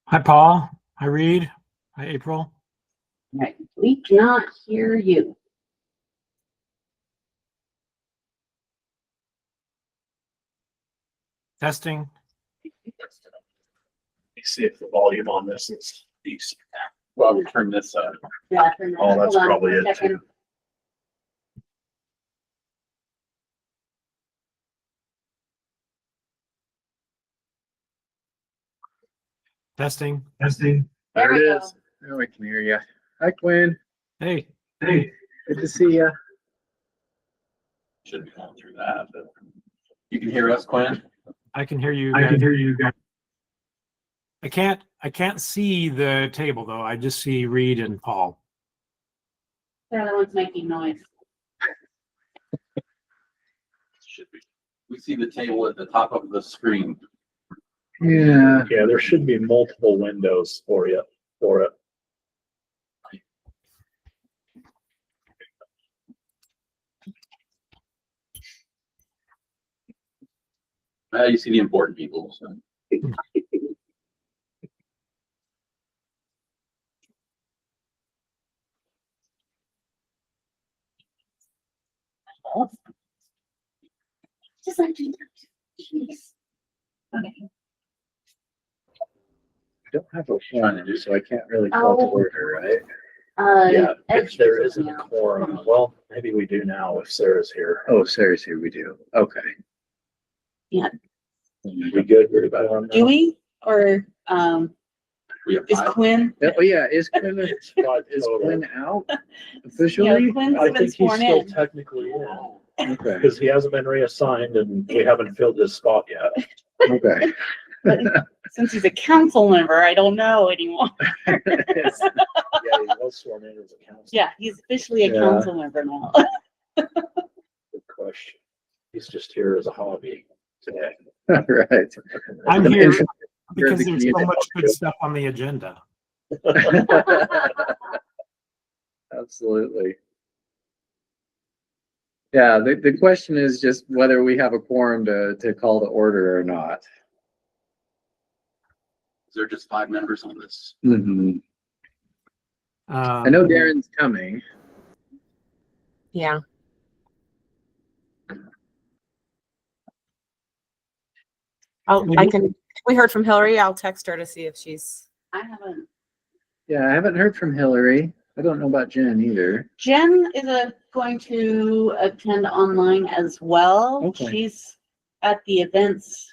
Hi, Paul. Hi, Reed. Hi, April. Right. We cannot hear you. Testing. Let me see if the volume on this is decent. Well, we turn this up. Yeah, Oh, that's probably it too. Testing. There it is. Now we can hear you. Hi, Quinn. Hey. Good to see you. Should be going through that, but you can hear us, Quinn? I can hear you. I can hear you guys. I can't see the table though. I just see Reed and Paul. They're the ones making noise. Should be. We see the table at the top of the screen. Yeah, there should be multiple windows for it. You see the important people. So. Just like you. Jeez. Okay. I don't have a phone, so I can't really call to order, right? Yeah, if there isn't a quorum, well, maybe we do now if Sarah's here. Oh, if Sarah's here, we do. Okay. Yeah. We good? We're about on Do we? Or We have is five. Quinn? Oh, yeah, is Quinn, is Quinn out officially? Yeah, Quinn's I been think he's sworn still in. technically in. Okay. Because he hasn't been reassigned and we haven't filled his spot yet. Okay. But since he's a council member, I don't know anymore. Yeah, he was sworn in as a council. Yeah, he's officially a Yeah. council member now. Good question. He's just here as a hobby today. Right. I'm here the because there's so community. much good stuff on the agenda. Absolutely. Yeah, the question is just whether we have a quorum to call to order or not. Is there just 5 members on this? Mm-hmm. I know Darren's coming. Yeah. We heard from Hilary. I'll text her to see if she's. I haven't. Yeah, I haven't heard from Hilary. I don't know about Jenn either. Jenn is going to attend online as well. Okay. She's at the events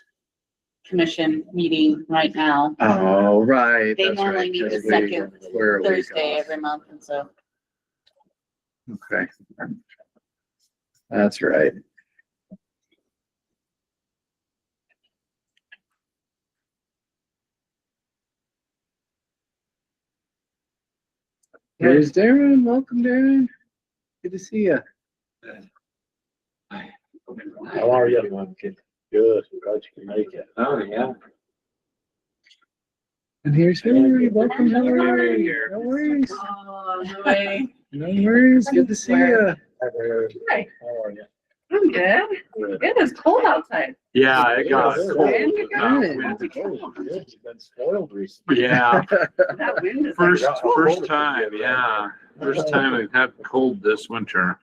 commission meeting right now. Oh, right. They That's normally right, meet the 'cause second we're a week Thursday off. every month, and so Okay. That's right. Here's Darren. Welcome, Darren. Good to see you. How are you? Good. Glad you can make it. Oh, yeah. And here's Hilary. Welcome, Hilary. No worries. oh, no way. No worries. Good to see you. Hi, How are you? I'm good. It is cold outside. Yeah, it got Yeah, cold. And you got- Good. Good. You've been spoiled recently. Yeah, That wind is First, like, first time, yeah. First time I've had cold this winter.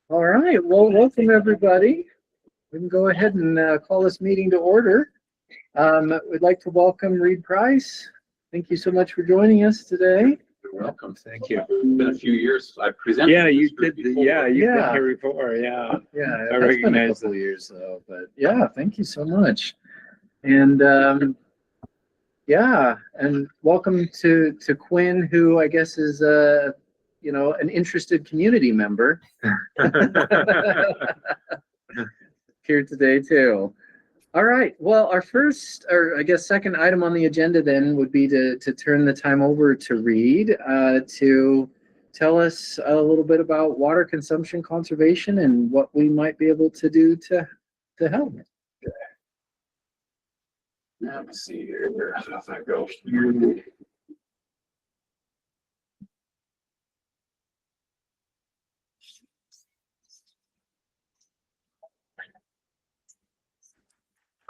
All right. Well, welcome everybody. We can go ahead and call this meeting to order. We'd like to welcome Reed Price. Thank you so much for joining us today. you're welcome. Thank you. It's been a few years. I presented. Yeah, you this group did, before. you've Yeah. been here before, yeah. Yeah, I it's been a recognize couple of years though, but yeah, thank you so much. And yeah, and welcome to Quinn, who I guess is an interested community member here today too. All right. Well, our first, or I guess second item on the agenda then would be to turn the time over to Reed to tell us a little bit about water consumption conservation and what we might be able to do to help. Let me see here. How that goes.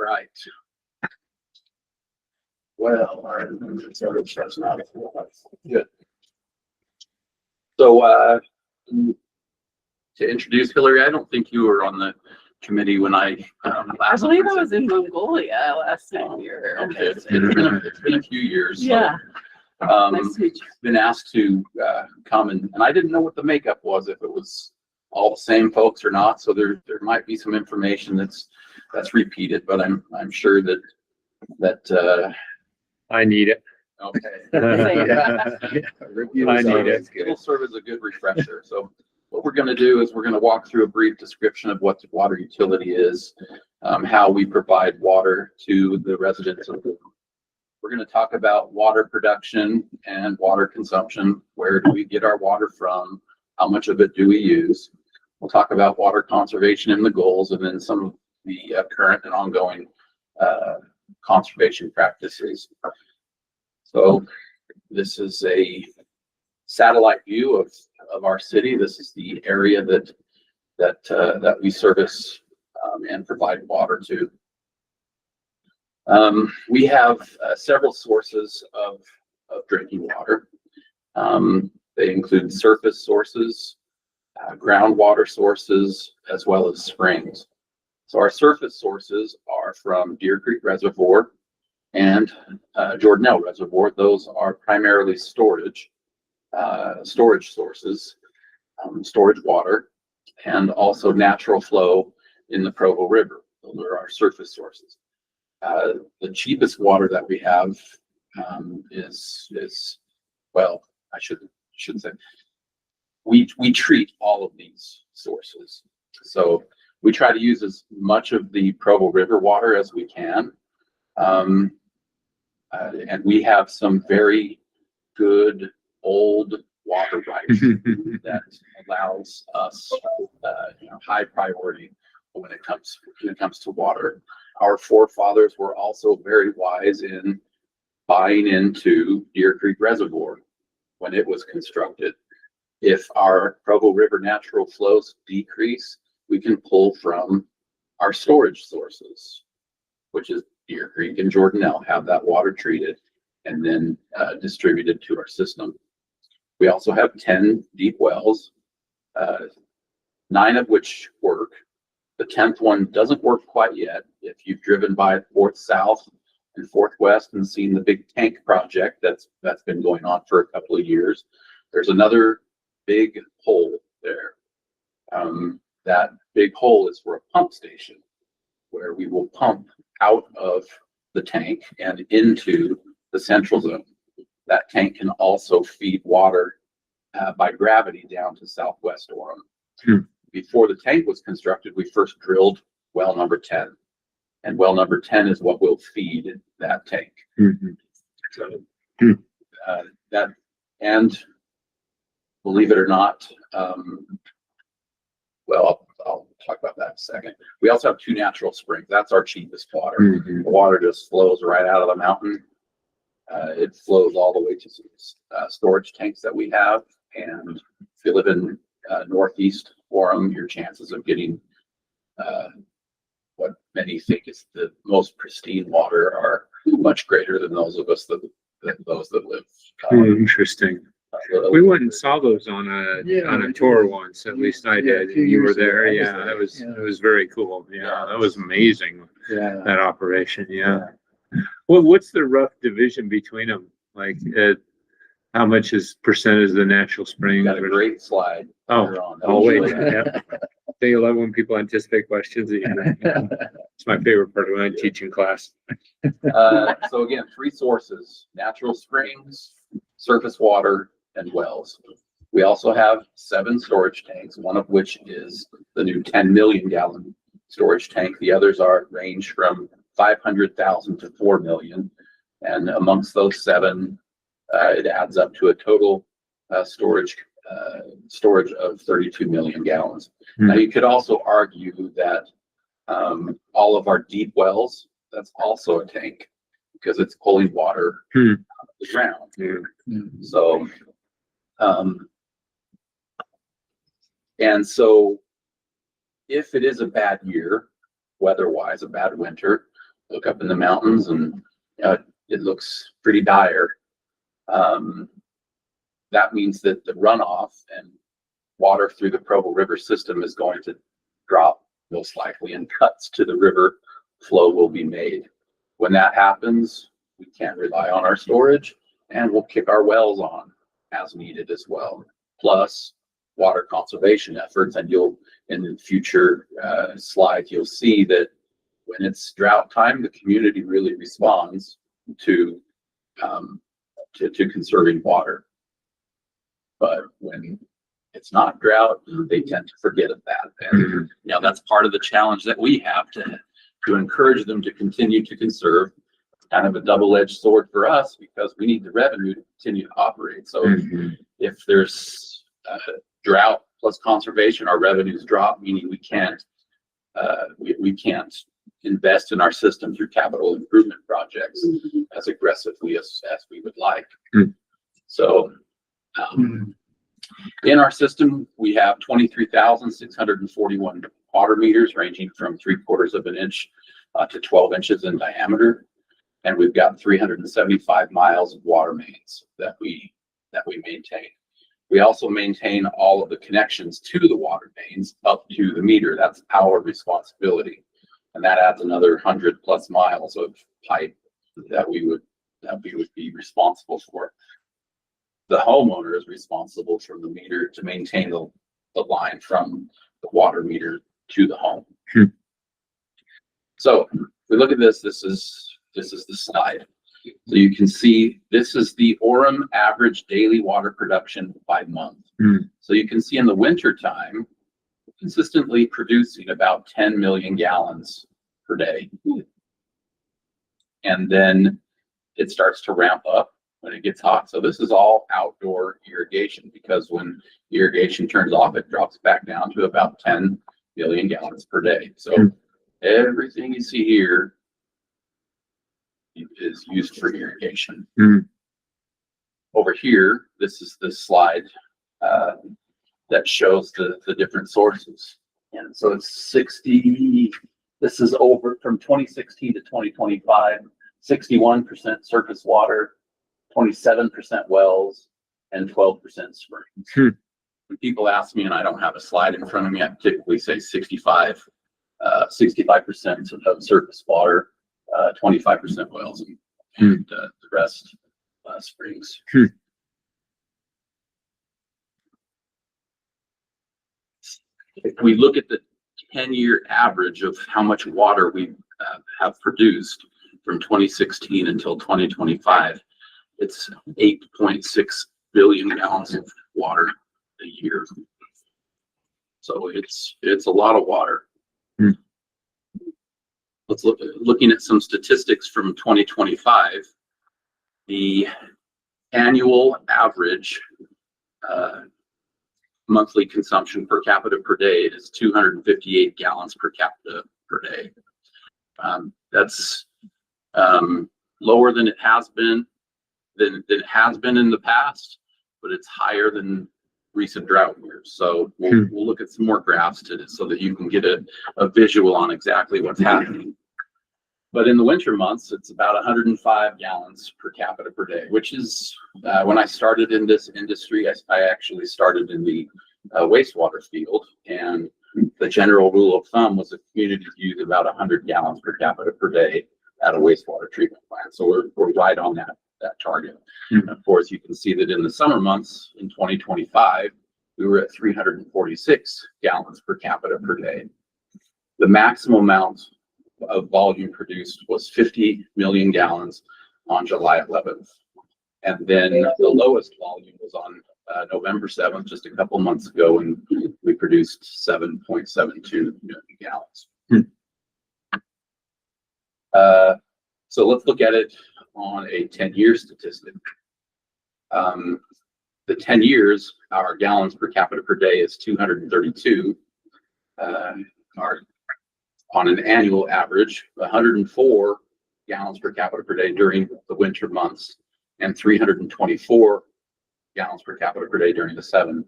right. Well, all right. That's not good. So, to introduce Hilary, I don't think you were on the committee when I I last. believe I was in Mongolia last time you were here. Okay, it's been a few years. So, Yeah, nice to meet you. been asked to come and I didn't know what the makeup was, if it was all the same folks or not. So there might be some information that's repeated, but I'm sure that I need it. okay. Review I is need always it. good. It'll serve as a good refresher. So what we're going to do is we're going to walk through a brief description of what the water utility is, how we provide water to the residents of the. We're going to talk about water production and water consumption. Where do we get our water from? How much of it do we use? We'll talk about water conservation and the goals, and then some of the current and ongoing conservation practices. So this is a satellite view of our city. This is the area that we service and provide water to. We have several sources of drinking water. They include surface sources, groundwater sources, as well as springs. So our surface sources are from Deer Creek Reservoir and Jordanell Reservoir. Those are primarily storage sources, storage water, and also natural flow in the Provo River. Those are our surface sources. The cheapest water that we have is well, I should say we treat all of these sources. So we try to use as much of the Provo River water as we can. And we have some very good old water rights that allows us high priority when it comes to water. Our forefathers were also very wise in buying into Deer Creek Reservoir when it was constructed. If our Provo River natural flows decrease, we can pull from our storage sources, which is Deer Creek and Jordanell, have that water treated and then distributed to our system. We also have 10 deep wells, 9 of which work. The 10th one doesn't work quite yet. If you've driven by 4th South and 4th West and seen the big tank project that's been going on for a couple of years, there's another big hole there. That big hole is for a pump station where we will pump out of the tank and into the central zone. That tank can also feed water by gravity down to southwest Orem. Before the tank was constructed, we first drilled well number 10. And well number 10 is what will feed that tank. So that, and believe it or not, well, I'll talk about that in a second. We also have 2 natural springs. That's our cheapest water. The water just flows right out of the mountain. It flows all the way to some storage tanks that we have. And if you live in northeast Orem, your chances of getting what many think is the most pristine water are much greater than those of us that live. Interesting. We went and saw those on a tour once. At least I did. a few You were years ago. there. I was Yeah, there. it was very cool. Yeah, that was amazing. Yeah. That operation. Yeah. Well, what's the rough division between them? Like, how much is percentage of the natural spring? We got a great slide. Oh, later on. I'll wait. Yeah. They love when people anticipate questions. It's my favorite part of my teaching class. So again, 3 sources: natural springs, surface water, and wells. We also have 7 storage tanks, one of which is the new 10 million gallon storage tank. The others range from 500,000 to 4 million. And amongst those 7, it adds up to a total storage of 32 million gallons. Now, you could also argue that all of our deep wells, that's also a tank because it's pulling water out of the ground. So, and so if it is a bad year, weather-wise, a bad winter, look up in the mountains and it looks pretty dire. That means that the runoff and water through the Provo River system is going to drop most likely, and cuts to the river flow will be made. When that happens, we can't rely on our storage, and we'll kick our wells on as needed as well. Plus water conservation efforts, and you'll in the future slides you'll see that when it's drought time, the community really responds to conserving water. But when it's not drought, they tend to forget of that. And that's part of the challenge that we have to encourage them to continue to conserve. It's kind of a double-edged sword for us because we need the revenue to continue to operate. So if there's drought plus conservation, our revenues drop, meaning we can't invest in our system through capital improvement projects as aggressively as we would like. So in our system, we have 23,641 water meters ranging from 3/4 of an inch to 12 inches in diameter. And we've got 375 miles of water mains that we maintain. We also maintain all of the connections to the water mains up to the meter. That's our responsibility. And that adds another 100+ miles of pipe that we would be responsible for. The homeowner is responsible for the meter to maintain the line from the water meter to the home. So if we look at this, this is the slide. So you can see this is the Orem average daily water production by month. So you can see in the winter time, consistently producing about 10 million gallons per day. And then it starts to ramp up when it gets hot. So this is all outdoor irrigation, because when irrigation turns off, it drops back down to about 10 million gallons per day. So everything you see here is used for irrigation. Over here, this is the slide that shows the different sources. And so it's 60, this is over from 2016 to 2025, 61% surface water, 27% wells, and 12% springs. When people ask me, and I don't have a slide in front of me, I typically say 65% of surface water, 25% wells, and the rest springs. If we look at the 10-year average of how much water we have produced from 2016 until 2025, it's 8.6 billion gallons of water a year. So it's a lot of water. Let's looking at some statistics from 2025. The annual average monthly consumption per capita per day is 258 gallons per capita per day. That's lower than it has been in the past, but it's higher than recent drought years. So we'll look at some more graphs so that you can get a visual on exactly what's happening. But in the winter months, it's about 105 gallons per capita per day, which is, when I started in this industry, I actually started in the wastewater field, and the general rule of thumb was the community used about 100 gallons per capita per day at a wastewater treatment plant. So we're right on that target. And of course, you can see that in the summer months in 2025, we were at 346 gallons per capita per day. The maximum amount of volume produced was 50 million gallons on July 11th. And then the lowest volume was on November 7th, just a couple months ago, and we produced 7.72 million gallons. So let's look at it on a 10-year statistic. The 10 years, our gallons per capita per day is 232. On an annual average, 104 gallons per capita per day during the winter months, and 324 gallons per capita per day during the summer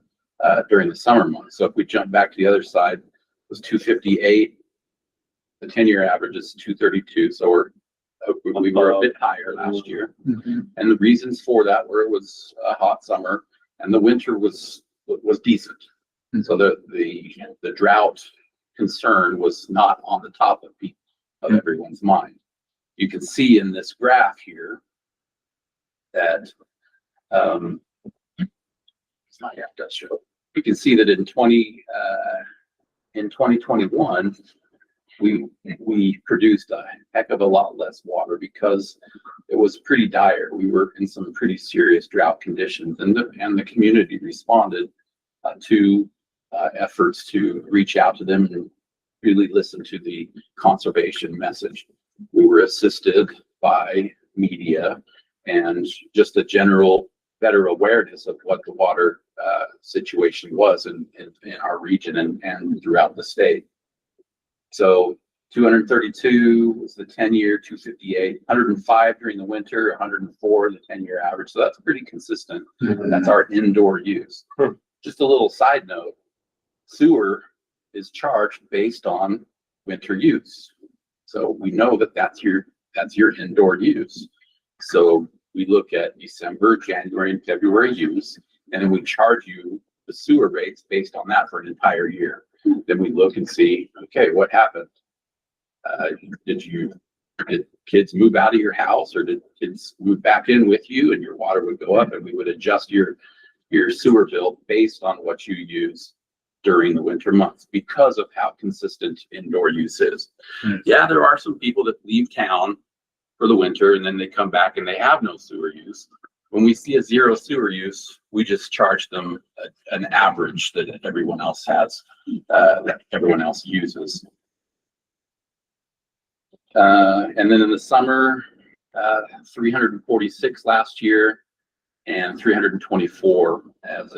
months. So if we jump back to the other side, it was 258 The 10-year average is 232, so we were a bit higher last year. Mhm. And the reasons for that were it was a hot summer and the winter was decent. And so the drought concern was not on the top of everyone's mind. You can see in this graph here that it's not yet does show. You can see that in 2021 we produced a heck of a lot less water because it was pretty dire. We were in some pretty serious drought conditions, and the community responded to efforts to reach out to them and really listen to the conservation message. We were assisted by media and just a general better awareness of what the water situation was in our region and throughout the state. So 232 was the 10-year, 258, 105 during the winter, 104 the 10-year average. So that's pretty consistent. And that's our indoor use. Just a little side note, sewer is charged based on winter use. So we know that that's your indoor use. So we look at December, January, and February use, and then we charge you the sewer rates based on that for an entire year. Then we look and see, okay, what happened? Did kids move out of your house, or did kids move back in with you, and your water would go up, and we would adjust your sewer bill based on what you use during the winter months because of how consistent indoor use is. Yeah, there are some people that leave town for the winter and then they come back and they have no sewer use. When we see a zero sewer use, we just charge them an average that everyone else has, that everyone else uses. And then in the summer, 346 last year and 324 as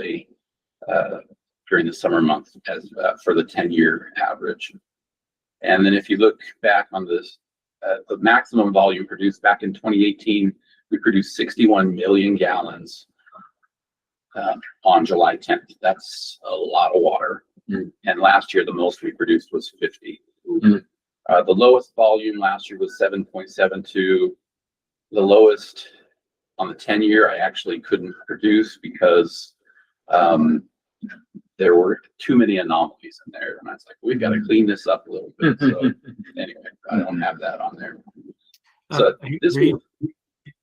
during the summer months as for the 10-year average. And then if you look back on this, the maximum volume produced back in 2018, we produced 61 million gallons on July 10th. That's a lot of water. And last year, the most we produced was 50. The lowest volume last year was 7.72. The lowest on the 10-year, I actually couldn't produce because there were too many anomalies in there. And I was like, we've got to clean this up a little bit. So anyway, I don't have that on there. So this Reed,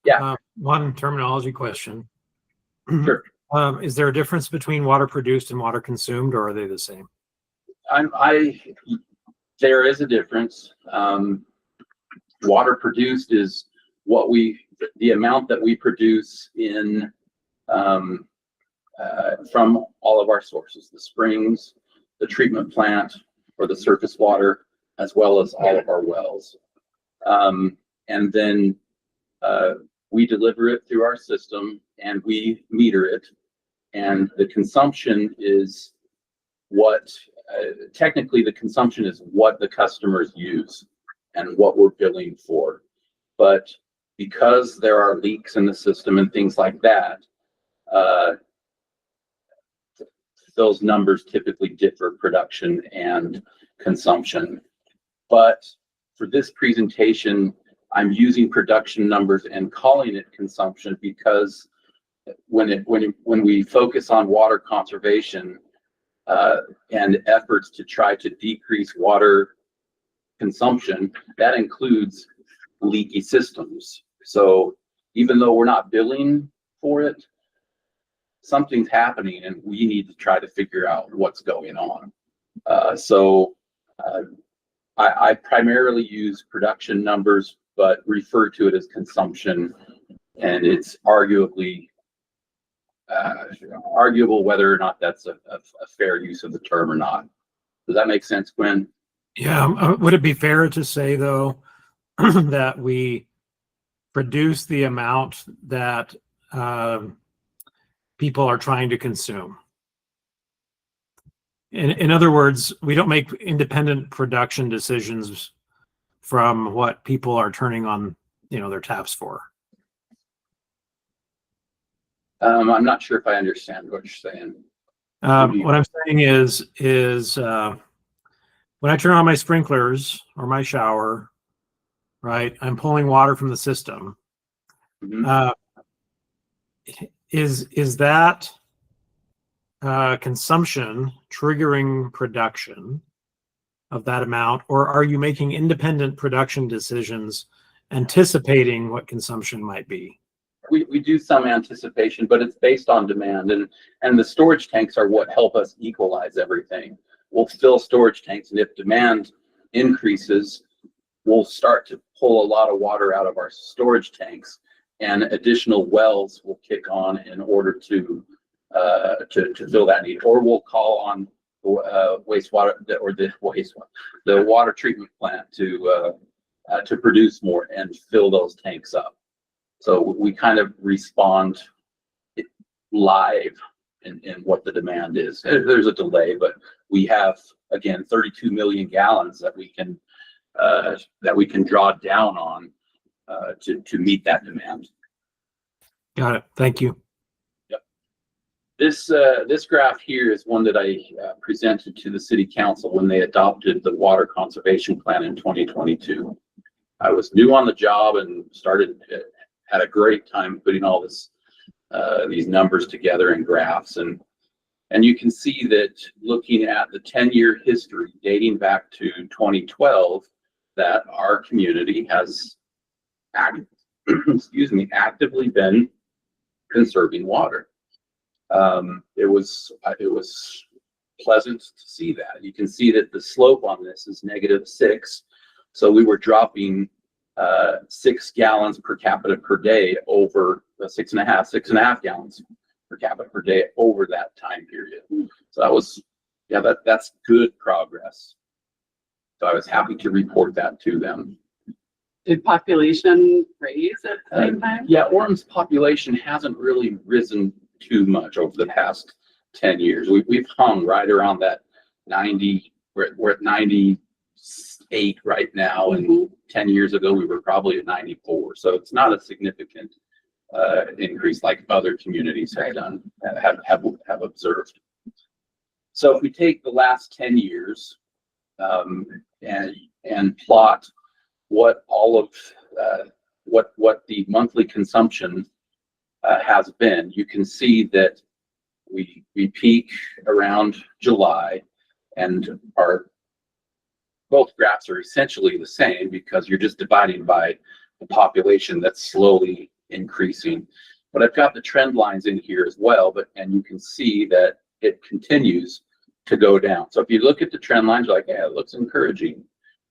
yeah. One terminology question. Sure. Is there a difference between water produced and water consumed, or are they the same? There is a difference. Water produced is the amount that we produce in from all of our sources, the springs, the treatment plant, or the surface water, as well as all of our wells. And then we deliver it through our system and we meter it. And the consumption is technically the consumption is what the customers use and what we're billing for. But because there are leaks in the system and things like that, those numbers typically differ, production and consumption. But for this presentation, I'm using production numbers and calling it consumption because when we focus on water conservation and efforts to try to decrease water consumption, that includes leaky systems. So even though we're not billing for it, something's happening and we need to try to figure out what's going on. I primarily use production numbers, but refer to it as consumption, and it's arguable whether or not that's a fair use of the term or not. Does that make sense, Quinn? Yeah. Would it be fair to say, though, that we produce the amount that people are trying to consume? In other words, we don't make independent production decisions from what people are turning on, their taps for. I'm not sure if I understand what you're saying. What I'm saying is when I turn on my sprinklers or my shower, right, I'm pulling water from the system. Mhm. Is that consumption triggering production of that amount, or are you making independent production decisions anticipating what consumption might be? We do some anticipation, but it's based on demand, and the storage tanks are what help us equalize everything. We'll fill storage tanks, and if demand increases, we'll start to pull a lot of water out of our storage tanks, and additional wells will kick on in order to fill that need, or we'll call on wastewater or the water treatment plant to produce more and fill those tanks up. So we kind of respond live in what the demand is. There's a delay, but we have, again, 32 million gallons that we can draw down on to meet that demand. Got it. Thank you. Yep. This graph here is one that I presented to the city council when they adopted the water conservation plan in 2022. I was new on the job and had a great time putting all these numbers together in graphs, and you can see that looking at the 10-year history dating back to 2012, that our community has actively been conserving water. It was pleasant to see that. You can see that the slope on this is -6, so we were dropping 6 gallons per capita per day over 6.5 gallons per capita per day over that time period. So that was, that's good progress. So I was happy to report that to them. Did population raise at the same time? Yeah, Orem's population hasn't really risen too much over the past 10 years. We've hung right around that 90, we're at 98 right now, and 10 years ago we were probably at 94. So it's not a significant increase like other communities have observed. So if we take the last 10 years and plot what all of what the monthly consumption has been, you can see that we peak around July, and both graphs are essentially the same because you're just dividing by the population that's slowly increasing. But I've got the trend lines in here as well, and you can see that it continues to go down. So if you look at the trend lines, you're like, yeah, it looks encouraging.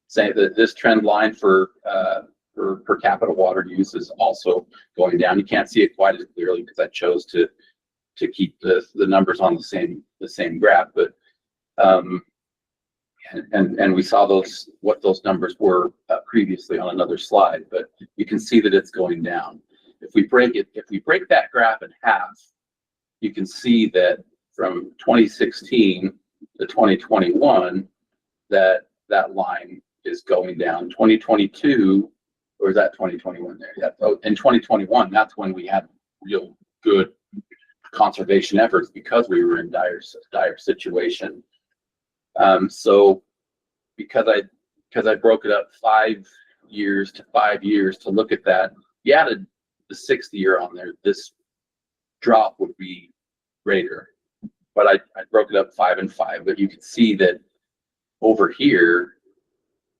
Say that this trend line for per capita water use is also going down. You can't see it quite as clearly because I chose to keep the numbers on the same graph, but and we saw what those numbers were previously on another slide, but you can see that it's going down. If we break that graph in half, you can see that from 2016 to 2021, that line is going down. 2022, or is that 2021 there? Yeah. Oh, in 2021, that's when we had real good conservation efforts because we were in dire situation. So because I broke it up 5 years to 5 years to look at that, you added the 6th year on there, this drop would be greater. But I broke it up 5 and 5, but you can see that over here,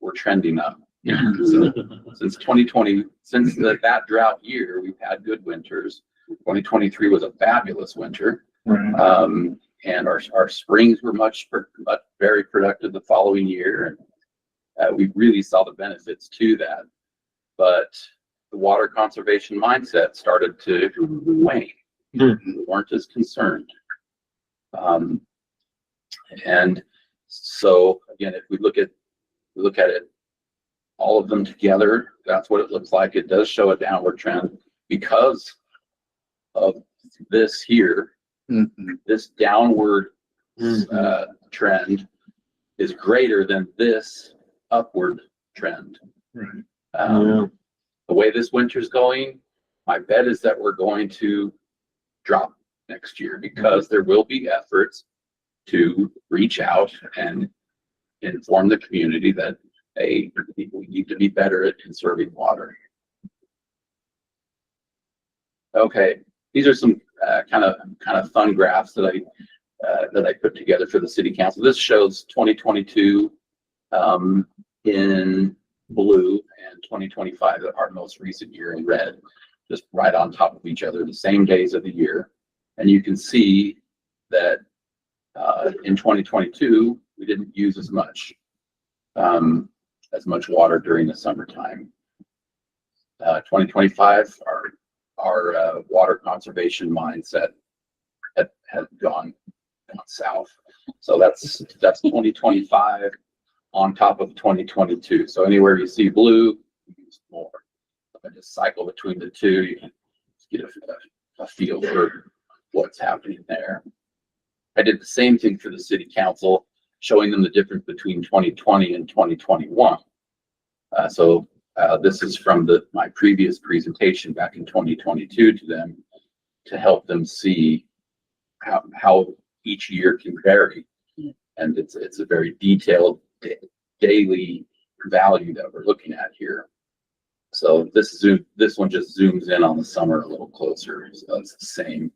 we're trending up. So, since 2020, since that drought year, we've had good winters. 2023 was a fabulous winter. Right. And our springs were very productive the following year. And we really saw the benefits to that. But the water conservation mindset started to wane. We weren't as concerned. And so again, if we look at it, all of them together, that's what it looks like. It does show a downward trend because of this here. This downward trend is greater than this upward trend. Right. The way this winter's going, my bet is that we're going to drop next year because there will be efforts to reach out and inform the community that, hey, we need to be better at conserving water. Okay, these are some kind of fun graphs that I put together for the city council. This shows 2022 in blue and 2025, our most recent year, in red, just right on top of each other, the same days of the year. And you can see that in 2022 we didn't use as much water during the summertime. 2025, our water conservation mindset had gone south. So that's 2025 on top of 2022. So anywhere you see blue, you use more. I just cycle between the two. You can get a feel for what's happening there. I did the same thing for the city council, showing them the difference between 2020 and 2021. This is from my previous presentation back in 2022 to them, to help them see how each year can vary. And it's a very detailed daily value that we're looking at here. So this one just zooms in on the summer a little closer. So it's the same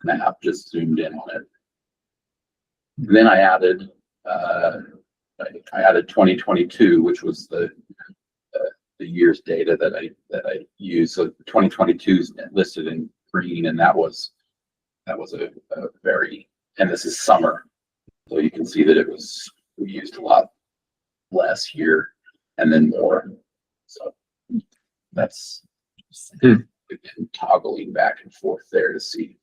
map, just zoomed in on it. And then I added 2022, which was the year's data that I used. So 2022 is listed in green, and that was a very, and this is summer. So you can see that we used a lot less here and then more. So that's toggling back and forth there to see.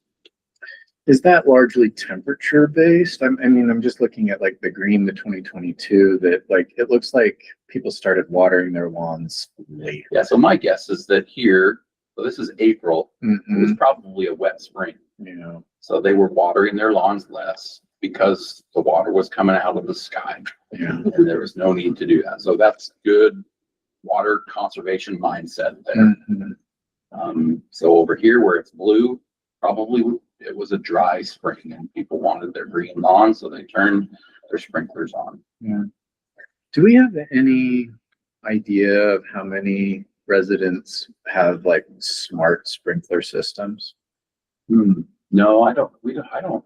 Is that largely temperature based? I mean, I'm just looking at like the green, the 2022, that like, it looks like people started watering their lawns late. Yeah, so my guess is that here, so this is April, it was probably a wet spring. Yeah. So they were watering their lawns less because the water was coming out of the sky. Yeah. And there was no need to do that. So that's good water conservation mindset there. So over here where it's blue, probably it was a dry spring and people wanted their green lawn, so they turned their sprinklers on. Yeah. Do we have any idea of how many residents have like smart sprinkler systems? No, I don't. We don't.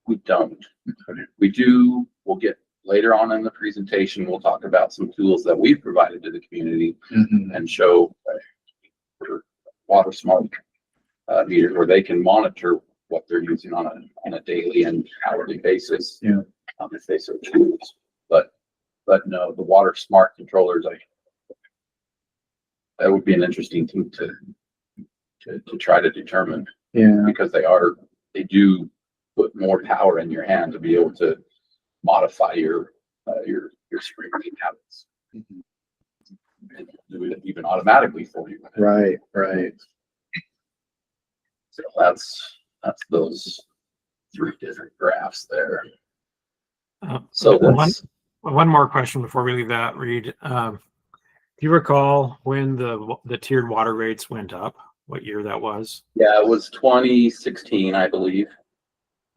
We do. We'll get later on in the presentation. We'll talk about some tools that we've provided to the community and show water smart meters where they can monitor what they're using on a daily and hourly basis. Yeah. If they so choose. But no, the water smart controllers, that would be an interesting thing to try to determine. Yeah. Because they do put more power in your hand to be able to modify your sprinkling habits. And do it even automatically for you. Right. So that's those three different graphs there. So one more question before we leave that, Reed. Do you recall when the tiered water rates went up? What year that was? Yeah, it was 2016, I believe.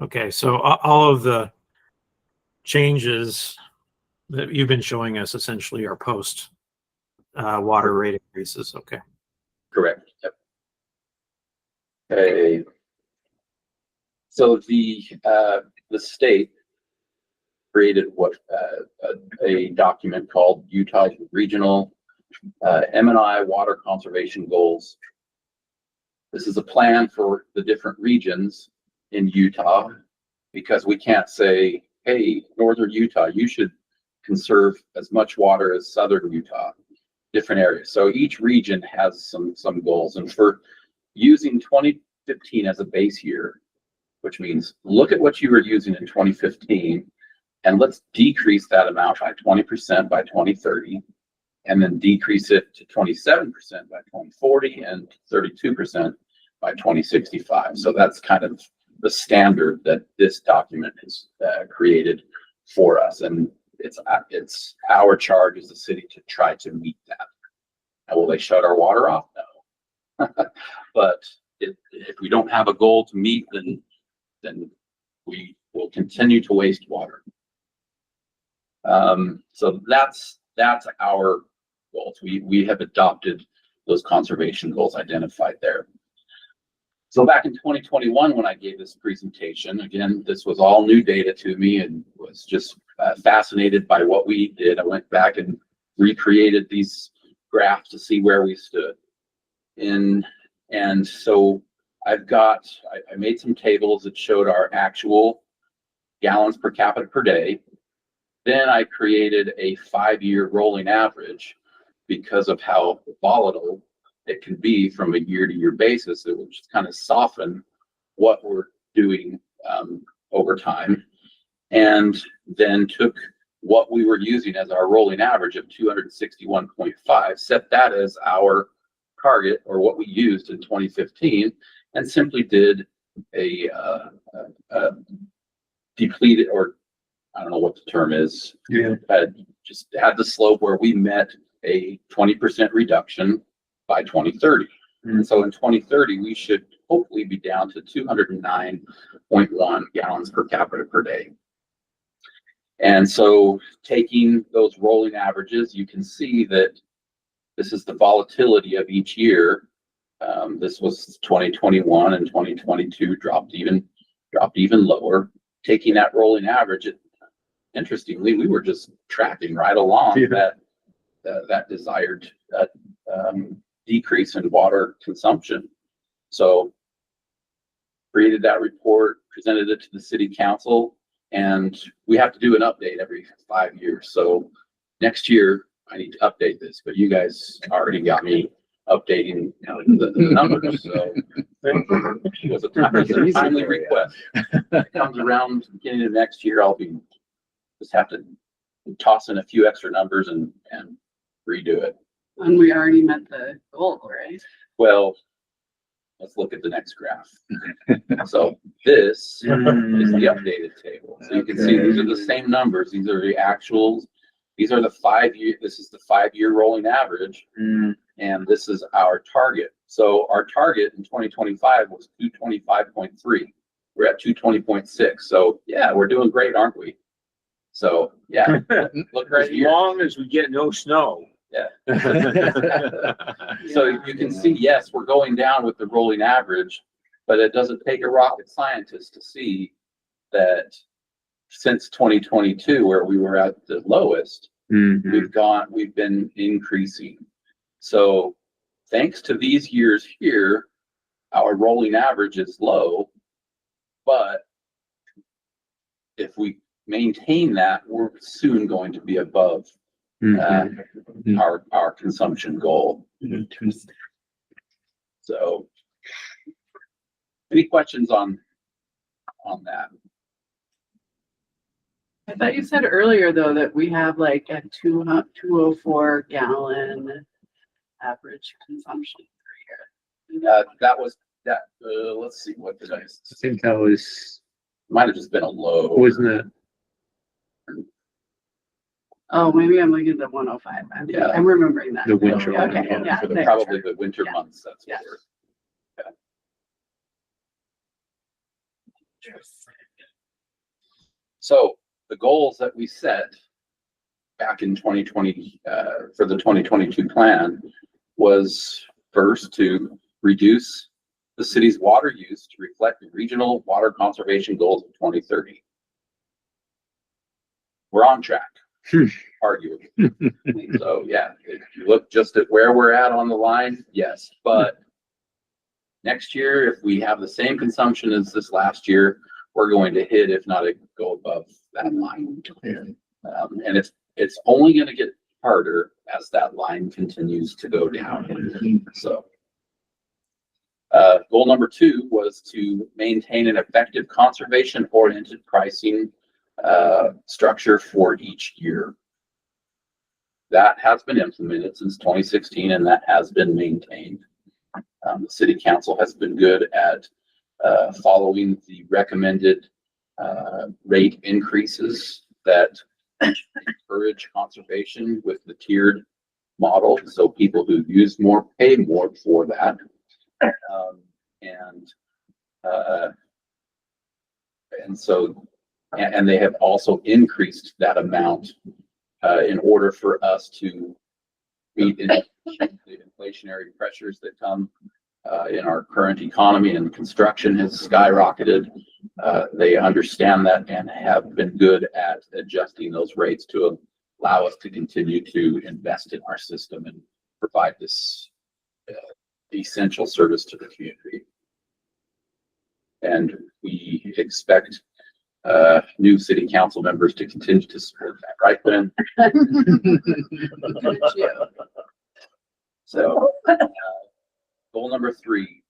Okay, so all of the changes that you've been showing us essentially are post water rate increases. Okay. Correct. Yep. Okay. So the state created a document called Utah Regional M&I Water Conservation Goals. This is a plan for the different regions in Utah, because we can't say, hey, northern Utah, you should conserve as much water as southern Utah, different areas. So each region has some goals. And for using 2015 as a base year, which means look at what you were using in 2015 and let's decrease that amount by 20% by 2030, and then decrease it to 27% by 2040 and 32% by 2065. So that's kind of the standard that this document has created for us. And it's our charge as a city to try to meet that. Now, will they shut our water off? No. But if we don't have a goal to meet, then we will continue to waste water. So that's our goals. We have adopted those conservation goals identified there. So back in 2021, when I gave this presentation, again, this was all new data to me and was just fascinated by what we did. I went back and recreated these graphs to see where we stood. And so I made some tables that showed our actual gallons per capita per day. Then I created a 5-year rolling average because of how volatile it can be from a year-to-year basis. It will just kind of soften what we're doing over time. And then took what we were using as our rolling average of 261.5, set that as our target or what we used in 2015, and simply did a depleted, or I don't know what the term is. Yeah. Just had the slope where we met a 20% reduction by 2030. And so in 2030, we should hopefully be down to 209.1 gallons per capita per day. And so taking those rolling averages, you can see that this is the volatility of each year. This was 2021 and 2022 dropped even lower. Taking that rolling average, interestingly, we were just tracking right along that desired decrease in water consumption. So created that report, presented it to the city council, and we have to do an update every 5 years. So next year I need to update this, but you guys already got me updating the numbers. So it was a timely request. It comes around beginning of next year, I'll just have to toss in a few extra numbers and redo it. And we already met the goal, right? Well, let's look at the next graph. So this is the updated table. So you can see these are the same numbers. These are the actuals. These are the 5 year. This is the 5-year rolling average, and this is our target. So our target in 2025 was 225.3. We're at 220.6. So yeah, we're doing great, aren't we? So yeah, look right As here. long as we get no snow. Yeah. So you can see, yes, we're going down with the rolling average, but it doesn't take a rocket scientist to see that since 2022, where we were at the lowest, we've been increasing. So thanks to these years here, our rolling average is low, but if we maintain that, we're soon going to be above our consumption goal. So any questions on that? I thought you said earlier though that we have like a 204 gallon average consumption per year. That was that. Let's see, what did I I think that was, might have just been a low. wasn't it? Oh, maybe I'm looking at the 105. I'm remembering that. The winter one. Okay, yeah. For there. probably the winter Yeah. months. That's Yeah. what we're. So the goals that we set back in 2020 for the 2022 plan was first to reduce the city's water use to reflect the regional water conservation goals of 2030. We're on track, arguably. So yeah, if you look just at where we're at on the line, yes, but next year, if we have the same consumption as this last year, we're going to hit, if not go above that line. And it's only going to get harder as that line continues to go down. So goal number 2 was to maintain an effective conservation-oriented pricing structure for each year. That has been implemented since 2016, and that has been maintained. The city council has been good at following the recommended rate increases that encourage conservation with the tiered model. So people who use more pay more for that. And so And they have also increased that amount in order for us to meet the inflationary pressures that come in our current economy, and construction has skyrocketed. They understand that and have been good at adjusting those rates to allow us to continue to invest in our system and provide this essential service to the community. And we expect new city council members to continue to support that, right, Quinn? So, goal number 3,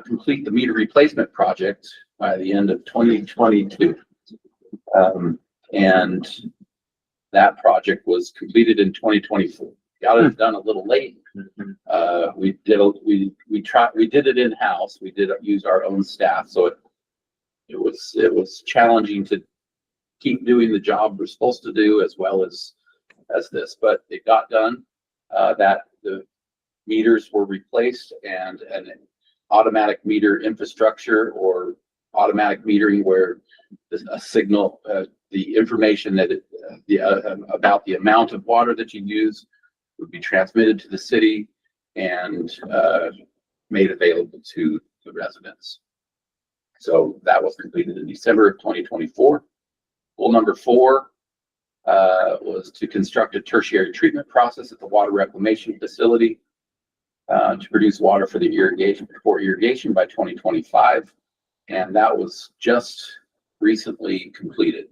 complete the meter replacement project by the end of 2022. And that project was completed in 2024. Got it done a little late. We did it in-house. We did use our own staff, so it was challenging to keep doing the job we're supposed to do as well as this, but it got done. That the meters were replaced, and an automatic meter infrastructure or automatic metering where a signal, the information that about the amount of water that you use would be transmitted to the city and made available to the residents. So that was completed in December of 2024. Goal number 4 was to construct a tertiary treatment process at the water reclamation facility to produce water for the irrigation by 2025. And that was just recently completed.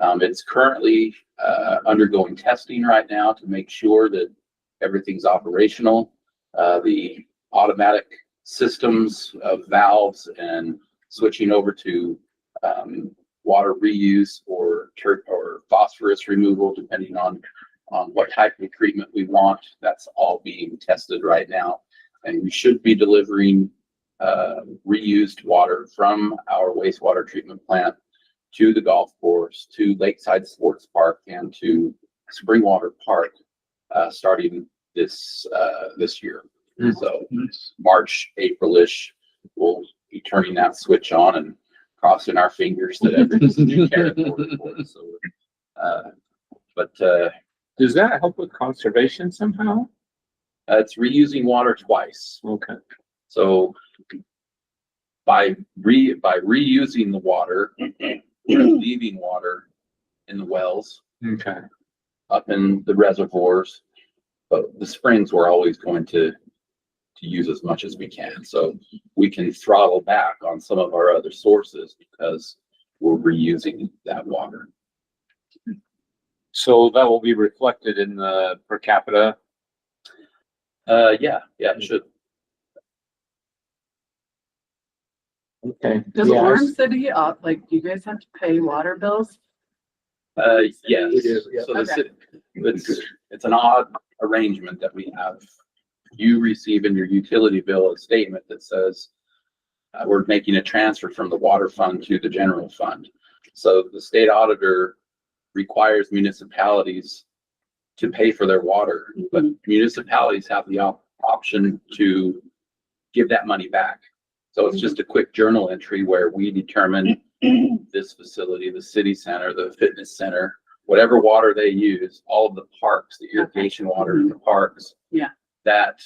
It's currently undergoing testing right now to make sure that everything's operational. The automatic systems of valves and switching over to water reuse or phosphorus removal, depending on what type of treatment we want. That's all being tested right now. And we should be delivering reused water from our wastewater treatment plant to the golf course, to Lakeside Sports Park, and to Springwater Park starting this year. So March, April-ish, we'll be turning that switch on and crossing our fingers that everything's cared for. So, Does that help with conservation somehow? it's reusing water twice. Okay. So by reusing the water, leaving water in the wells, Okay. up in the reservoirs, but the springs we're always going to use as much as we can. So we can throttle back on some of our other sources because we're reusing that water. So that will be reflected in the per capita. Yeah, it should. Okay. Does Yeah, Orem City, like, do you guys have to pay water bills? Yes. We do, yeah. So Okay. it's an odd arrangement that we have. You receive in your utility bill a statement that says we're making a transfer from the water fund to the general fund. So the state auditor requires municipalities to pay for their water, but municipalities have the option to give that money back. So it's just a quick journal entry where we determine this facility, the city center, the fitness center, whatever water they use, all of the parks, the irrigation water in the parks. Yeah. That,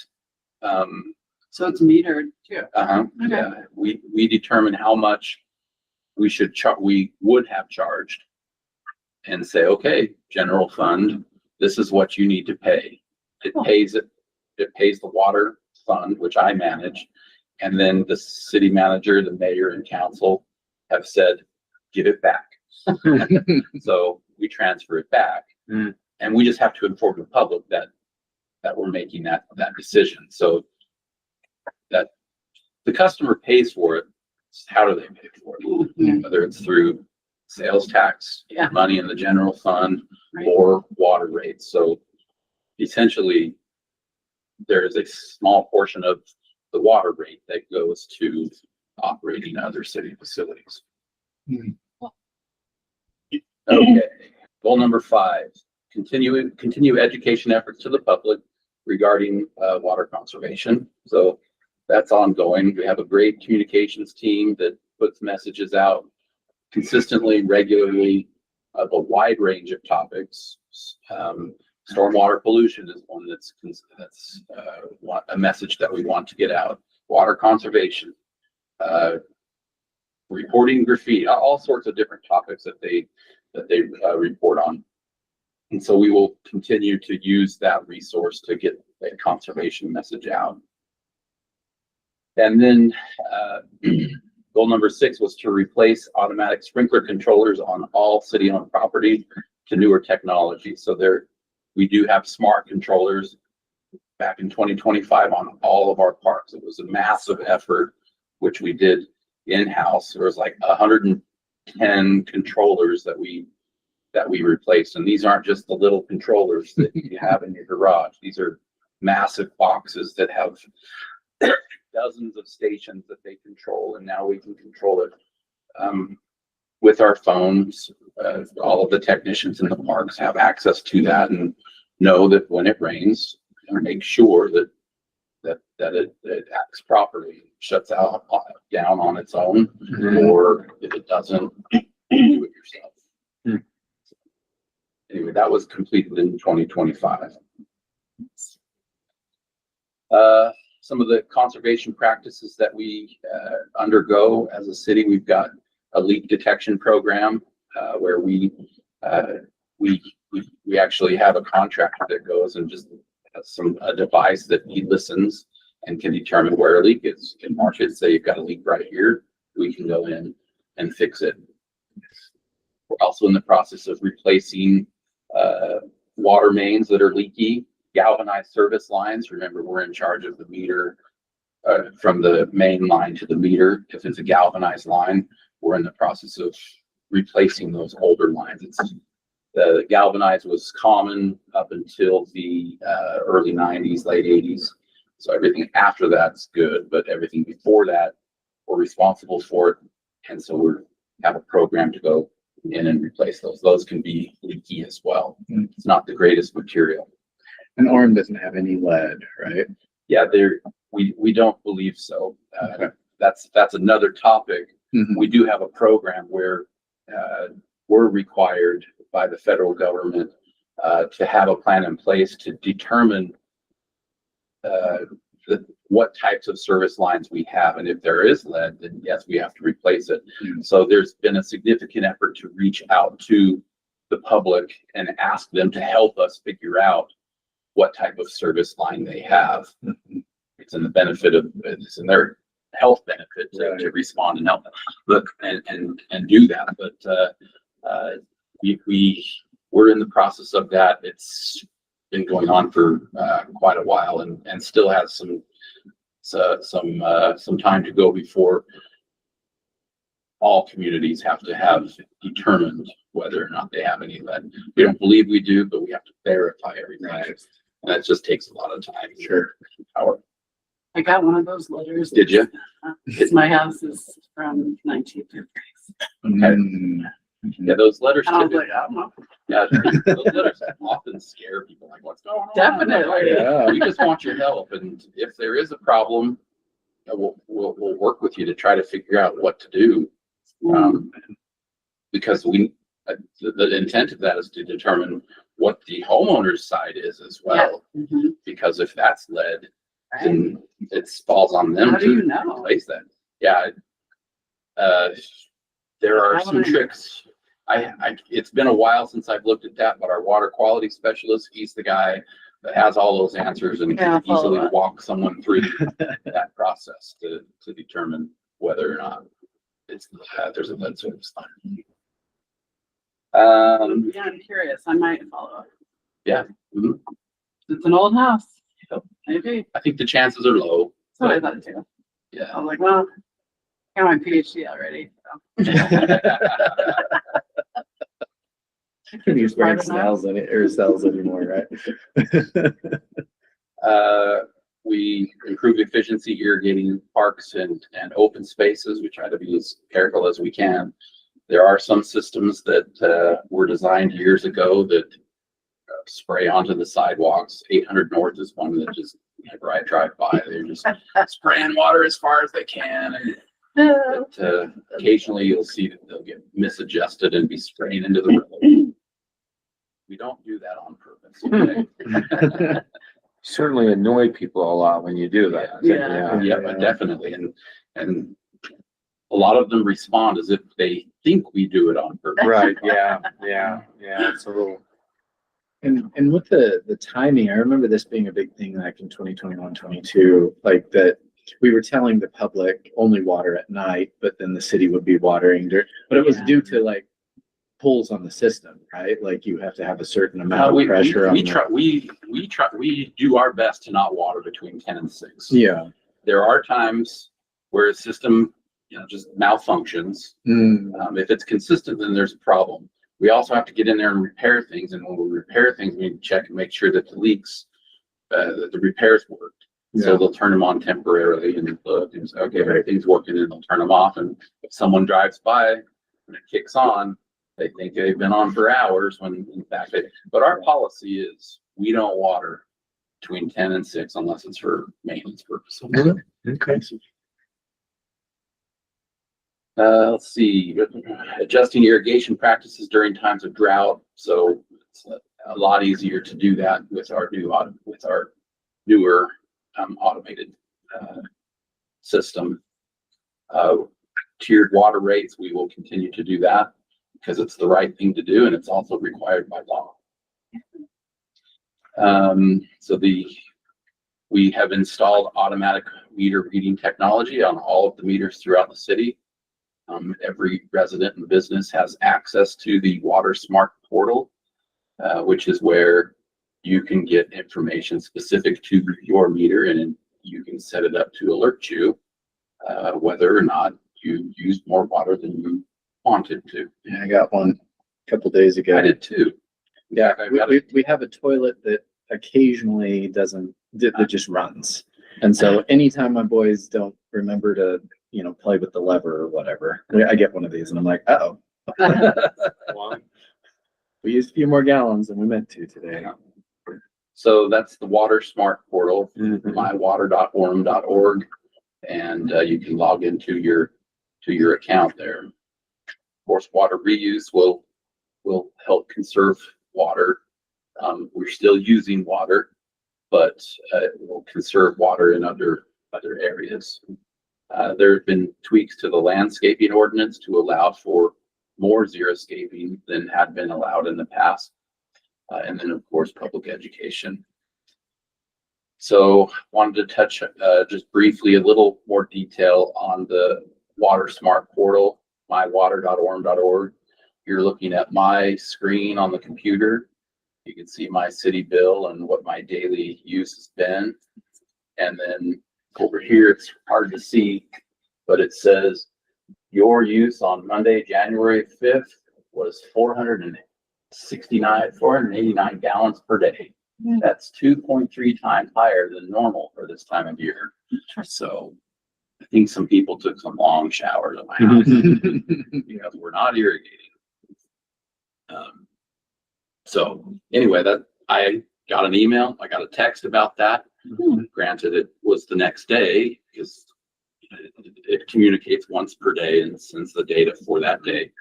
So it's metered too. Okay. yeah, we determine how much we would have charged and say, okay, general fund, this is what you need to pay. It pays the water fund, which I manage. And then the city manager, the mayor and council have said, give it back. So we transfer it back. And we just have to inform the public that we're making that decision. So that the customer pays for it. How do they pay for it? Whether it's through sales tax, Yeah. money in the general fund, Right. or water rates. So essentially, there is a small portion of the water rate that goes to operating other city facilities. Okay, goal number 5, continue education efforts to the public regarding water conservation. So that's ongoing. We have a great communications team that puts messages out consistently, regularly, of a wide range of topics. Stormwater pollution is one that's a message that we want to get out. Water conservation, reporting graffiti, all sorts of different topics that they report on. And so we will continue to use that resource to get that conservation message out. And then goal number 6 was to replace automatic sprinkler controllers on all city-owned property to newer technology. So we do have smart controllers back in 2025 on all of our parks. It was a massive effort, which we did in-house. There was like 110 controllers that we replaced. And these aren't just the little controllers that you have in your garage. These are massive boxes that have dozens of stations that they control. And now we can control it with our phones. All of the technicians in the parks have access to that and know that when it rains, make sure that it acts properly, shuts out down on its own, or if it doesn't, do it yourself. Anyway, that was completed in 2025. Some of the conservation practices that we undergo as a city, we've got a leak detection program where we actually have a contractor that goes and just has a device that he listens and can determine where a leak is. Can mark it, say you've got a leak right here, we can go in and fix it. We're also in the process of replacing water mains that are leaky, galvanized service lines. Remember, we're in charge of the meter from the main line to the meter. If it's a galvanized line, we're in the process of replacing those older lines. The galvanized was common up until the early 90s, late 80s. So everything after that's good, but everything before that, we're responsible for it. And so we have a program to go in and replace those. Those can be leaky as well. It's not the greatest material. And Orem doesn't have any lead, right? Yeah, we don't believe so. Okay. That's another topic. Mhm. We do have a program where we're required by the federal government to have a plan in place to determine what types of service lines we have. And if there is lead, then yes, we have to replace it. So there's been a significant effort to reach out to the public and ask them to help us figure out what type of service line they have. It's in the benefit of, it's in their health benefit to respond and help look and do that. But we're in the process of that. It's been going on for quite a while and still has some time to go before all communities have to have determined whether or not they have any lead. We don't believe we do, but we have to verify everything. Right. And that just takes a lot of time. Sure. Power. I got one of those letters. Did you? My house is from 1950s. Mm. Yeah, those letters. And I was like, I don't know. Yeah, those letters often scare people. Like, what's going on? Definitely. Yeah. We just want your help, and if there is a problem, we'll work with you to try to figure out what to do. Because the intent of that is to determine what the homeowner's side is as well. Yeah. Mhm. Because if that's lead, then it falls on them How do you to know? replace that. Yeah. There are some tricks. It's been a while since I've looked at that, but our water quality specialist, he's the guy that has all those answers and Yeah, can easily follow up. walk someone through that process to determine whether or not there's a lead service line. Yeah, I'm curious. I might follow up. Yeah. Mhm. It's an old house. Maybe. I think the chances are low. That's what I thought too. I Yeah. was like, well, I got my PhD already. So. Can't use brain cells anymore, right? We improve efficiency irrigating parks and open spaces. We try to be as careful as we can. There are some systems that were designed years ago that spray onto the sidewalks. 800 North is one that just, whenever I drive by, they're just spraying water as far as they can. And But, occasionally you'll see that they'll get misadjusted and be spraying into the road. We don't do that on purpose. Okay? Certainly annoy people a lot when you do that. Yeah, definitely. And a lot of them respond as if they think we do it on purpose. Right, yeah. It's a little. And with the timing, I remember this being a big thing like in 2021, 22, like that we were telling the public only water at night, but then the city would be watering but it was due to like pulls on the system, right? Like you have to have a certain amount of pressure we do our best to not water between 10 and 6. Yeah. There are times where a system, just malfunctions. If it's consistent, then there's a problem. We also have to get in there and repair things. And when we repair things, we need to check and make sure that the leaks, that the repairs worked. So they'll turn them on temporarily and look and say, okay, everything's working, and they'll turn them off. And if someone drives by and it kicks on, they think they've been on for hours when in fact but our policy is we don't water between 10 and 6 unless it's for maintenance purposes. Okay. Let's see, adjusting irrigation practices during times of drought. So it's a lot easier to do that with our newer automated system. Tiered water rates, we will continue to do that because it's the right thing to do, and it's also required by law. We have installed automatic meter reading technology on all of the meters throughout the city. Every resident and business has access to the Water Smart portal, which is where you can get information specific to your meter, and you can set it up to alert you whether or not you used more water than you wanted to. Yeah, I got one a couple days ago. I did too. Yeah, we have a toilet that occasionally that just runs. And so anytime my boys don't remember to, play with the lever or whatever, I get one of these and I'm like, uh-oh. We used a few more gallons than we meant to today. So that's the Water Smart portal, mywater.orem.org, and you can log into your account there. Of course, water reuse will help conserve water. We're still using water, but it will conserve water in other areas. There have been tweaks to the landscaping ordinance to allow for more xeriscaping than had been allowed in the past. And then, of course, public education. So wanted to touch just briefly a little more detail on the Water Smart portal, mywater.orem.org. You're looking at my screen on the computer. You can see my city bill and what my daily use has been. And then over here, it's hard to see, but it says your use on Monday, January 5th was 489 gallons per day. That's 2.3 times higher than normal for this time of year. So I think some people took some long showers at my house because we're not irrigating. So anyway, that I got an email, I got a text about that. Granted, it was the next day because it communicates once per day and sends the data for that day.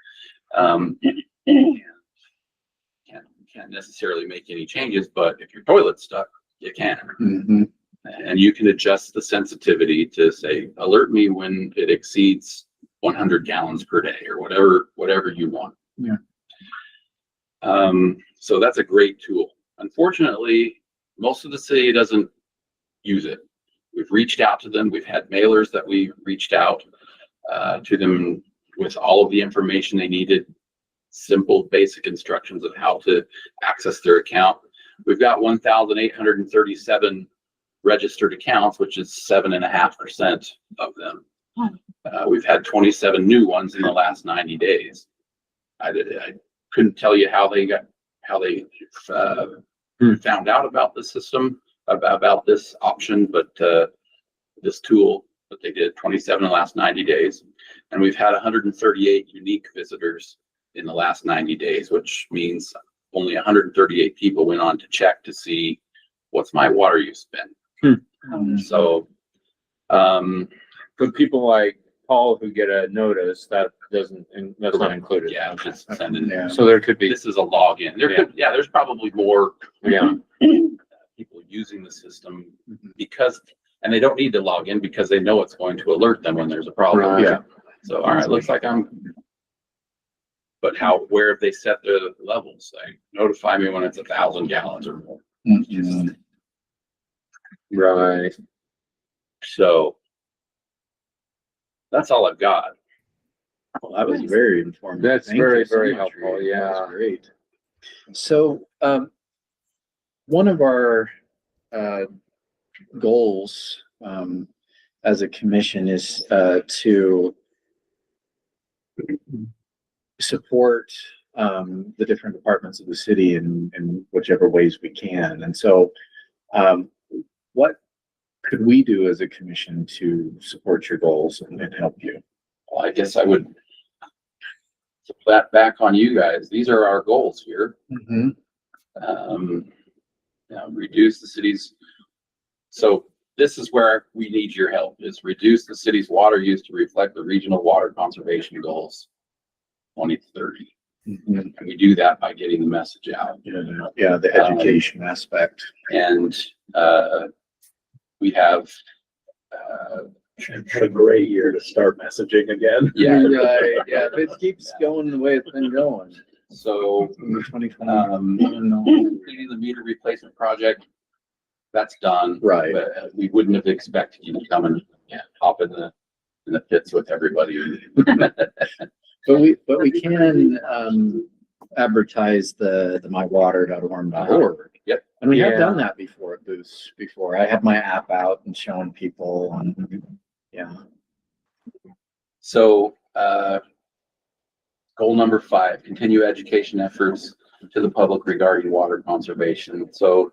Can't necessarily make any changes, but if your toilet's stuck, you can. And you can adjust the sensitivity to say, alert me when it exceeds 100 gallons per day or whatever you want. So that's a great tool. Unfortunately, most of the city doesn't use it. We've reached out to them. We've had mailers that we reached out to them with all of the information they needed, simple basic instructions of how to access their account. We've got 1,837 registered accounts, which is 7.5% of them. We've had 27 new ones in the last 90 days. I couldn't tell you how they found out about the system, about this option, but this tool that they did 27 in the last 90 days. And we've had 138 unique visitors in the last 90 days, which means only 138 people went on to check to see what's my water use been. So, but people like Paul who get a notice, that doesn't, that's not included. Yeah, just send in there. So there could be, This is a login. There's probably more yeah, people using the system because, and they don't need to log in because they know it's going to alert them when there's a problem. Right. Yeah. So, all right, looks like but where have they set their levels? Like, notify me when it's 1,000 gallons or more. Mhm. right. So that's all I've got. Well, that was very informative. That's Thank you very, so very much, helpful, Reed. That was yeah. great. So, one of our, goals, as a commission is, to support, the different departments of the city in whichever ways we can. And so, what could we do as a commission to support your goals and help you? Well, I guess I would put that back on you guys. These are our goals here. Reduce the city's. So this is where we need your help, is reduce the city's water use to reflect the regional water conservation goals 2030. And we do that by getting the message out. Yeah, the education aspect. And we have, What a great year to start messaging again. yeah. Right, yeah, if it keeps going the way it's been going. So, 2020. completing the meter replacement project, that's done. Right. But we wouldn't have expected you to come and hop in the pits with everybody. But we can, advertise the mywater.orem.org. Yep. And we have Yeah. done that before at booths before. I have my app out and showing people and, yeah. So, goal number 5, continue education efforts to the public regarding water conservation. So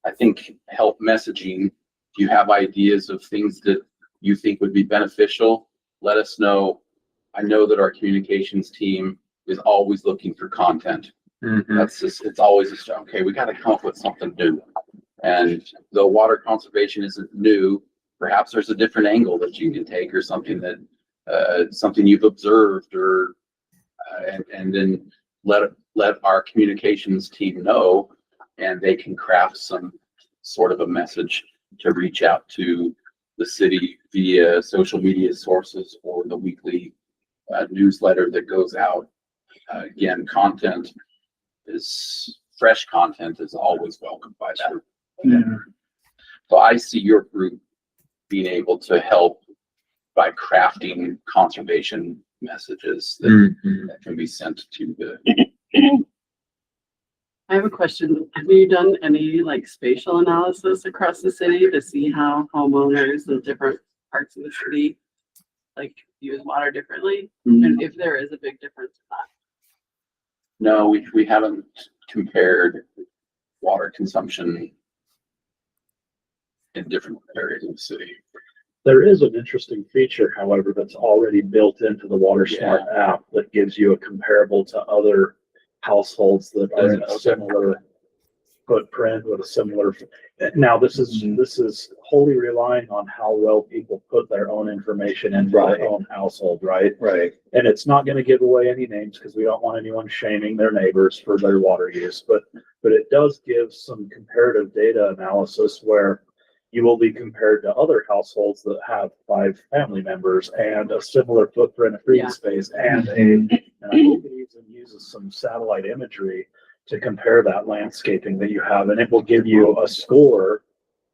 I think help messaging. If you have ideas of things that you think would be beneficial, let us know. I know that our communications team is always looking for content. Mhm. That's just, it's always just, okay, we got to come up with something new. And though water conservation isn't new, perhaps there's a different angle that you can take, or something that, something you've observed, or, and then let our communications team know, and they can craft some sort of a message to reach out to the city via social media sources or the weekly newsletter that goes out. Again, fresh content is always welcomed by that. Yeah. So I see your group being able to help by crafting conservation messages that, Mhm. that can be sent to the. I have a question. Have you done any like spatial analysis across the city to see how homeowners in different parts of the city like use water differently? And if there is a big difference in that? No, we haven't compared water consumption in different areas of the city. There is an interesting feature, however, that's already built into the WaterSmart app that gives you a comparable to other households that are in a similar footprint with a similar. Now, this is wholly relying on how well people put their own information into their own household, right? Right. And it's not going to give away any names because we don't want anyone shaming their neighbors for their water use, but it does give some comparative data analysis where you will be compared to other households that have 5 family members and a similar footprint of green space and and I think it even uses some satellite imagery to compare that landscaping that you have, and it will give you a score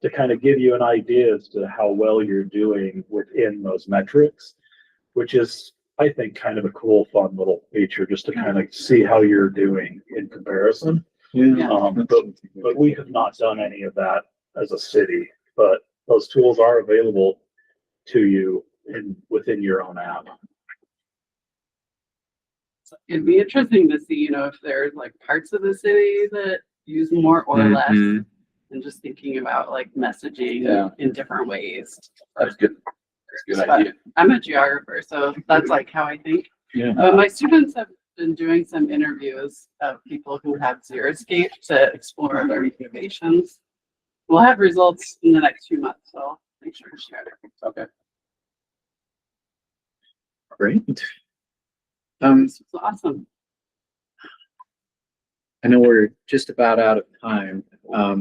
to kind of give you an idea as to how well you're doing within those metrics, which is, I think, kind of a cool, fun little feature just to kind of see how you're doing in comparison. Yeah. But we have not done any of that as a city, but those tools are available to you within your own app. It'd be interesting to see, if there's like parts of the city that use more or less, Mhm. and just thinking about like messaging Yeah. in different ways. That's good. That's a good But idea. I'm a geographer, so that's like how I think. Yeah. My students have been doing some interviews of people who have xeriscape to explore their innovations. We'll have results in the next few months, so I'll make sure to share it. Okay. Great. This was awesome. I know we're just about out of time.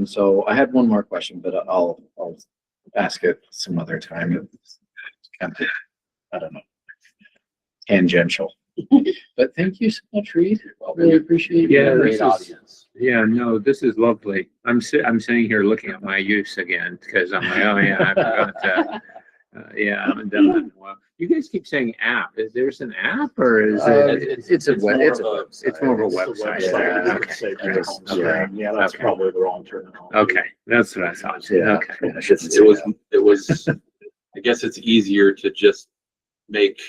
So I had one more question, but I'll ask it some other time. It's kind of, I don't know, tangential. But thank you so much, Reed. Really appreciate Yeah, it. Great this is- audience. Yeah, no, this is lovely. I'm sitting here looking at my use again because I'm like, oh yeah, I forgot that. Yeah, I haven't done that in a while. You guys keep saying app. Is there's an app or is it? It's a It's web. more It's a of a- website. It's more of a It's the website. website. Yeah, It would say okay. general Okay. term. Yeah, that's Okay. probably the wrong terminology. Okay, that's what I thought. Yeah. Okay. I shouldn't say It was, that. I guess it's easier to just make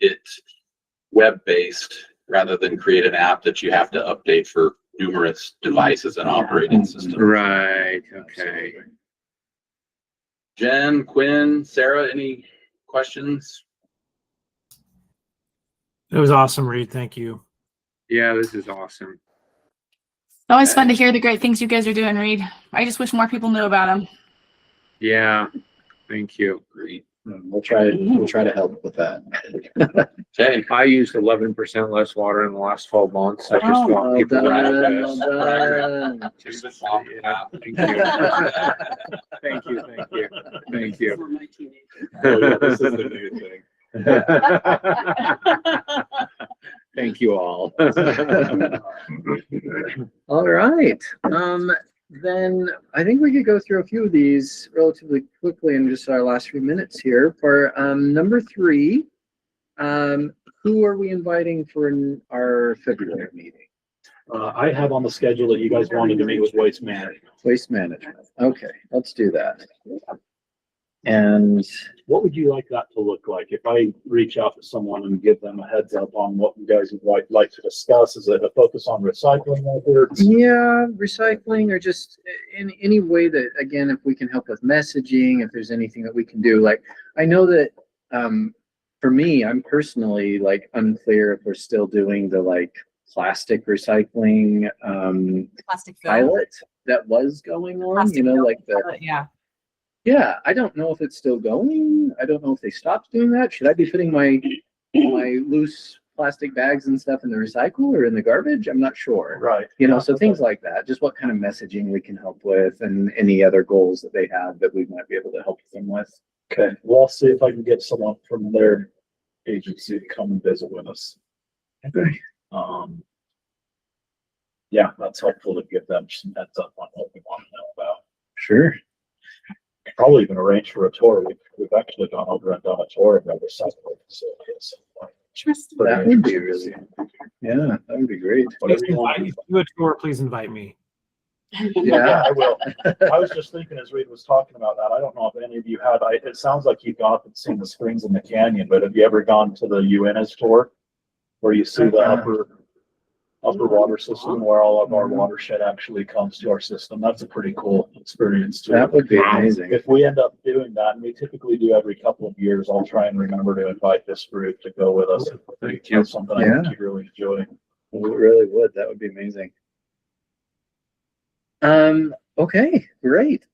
it web-based rather than create an app that you have to update for numerous devices and operating systems. Right, okay. Jen, Quinn, Sarah, any questions? It was awesome, Reed. Thank you. Yeah, this is awesome. Always fun to hear the great things you guys are doing, Reed. I just wish more people knew about them. Yeah, thank you. Great. We'll try to help with that. Okay. I used 11% less water in the last 12 months. I just Oh, want Well people to done, know well this. done. Just, yeah, thank you. Thank you. For my teenager. Oh, yeah, this is the new thing. Thank you all. All right. Then I think we could go through a few of these relatively quickly in just our last few minutes here. For number 3, who are we inviting for our February meeting? I have on the schedule that you guys wanted to meet with Waste Management. Waste management. Okay, let's do that. And What would you like that to look like? If I reach out to someone and give them a heads up on what you guys would like to discuss, is it a focus on recycling methods? yeah, recycling or just in any way that, again, if we can help with messaging, if there's anything that we can do, like, I know that, for me, I'm personally like unclear if we're still doing the like plastic recycling, Plastic film. pilot that was going on, Plastic you know, film like the, pilot, yeah. yeah, I don't know if it's still going. I don't know if they stopped doing that. Should I be putting my loose plastic bags and stuff in the recycle or in the garbage? I'm not sure. Right. You know, so things like that, just what kind of messaging we can help with and any other goals that they have that we might be able to help them with. Okay, well, I'll see if I can get someone from their agency to come and visit with us. Okay. Yeah, that's helpful to give them some heads up on what we want to know about. Sure. Probably even arrange for a tour. We've actually gone over and done a tour of their recycling facilities. That would be really, yeah, that would be great. Whatever Please you want. invite, if you do a tour, please invite me. Yeah. I will. I was just thinking as Reed was talking about that, I don't know if any of you have, it sounds like you've gone up and seen the springs in the canyon, but have you ever gone to the UNS tour? Where you see the upper water system where all of our watershed actually comes to our system. That's a pretty cool experience too. That would be amazing. If we end up doing that, and we typically do every couple of years, I'll try and remember to invite this group to go with us. Thank you. That's something I think you'd really enjoy. We really would. That would be amazing. Okay, great.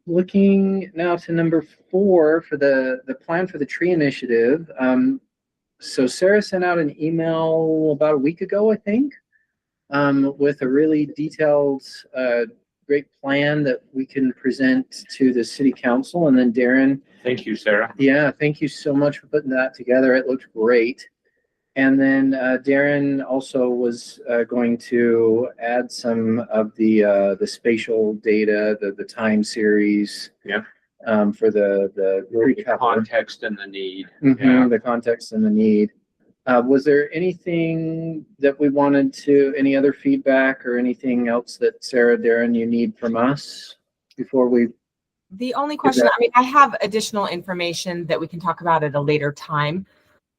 Looking now to number 4 for the plan for the tree initiative. So Sarah sent out an email about a week ago, I think, with a really detailed, great plan that we can present to the city council. And then Darren, Thank you, Sarah. yeah, thank you so much for putting that together. It looked great. And then Darren also was going to add some of the spatial data, the time series. Yeah. For the The context and the need. Mhm, the context and the need. Was there anything that we wanted to, any other feedback or anything else that Sarah, Darren, you need from us before we? The only question, I mean, I have additional information that we can talk about at a later time.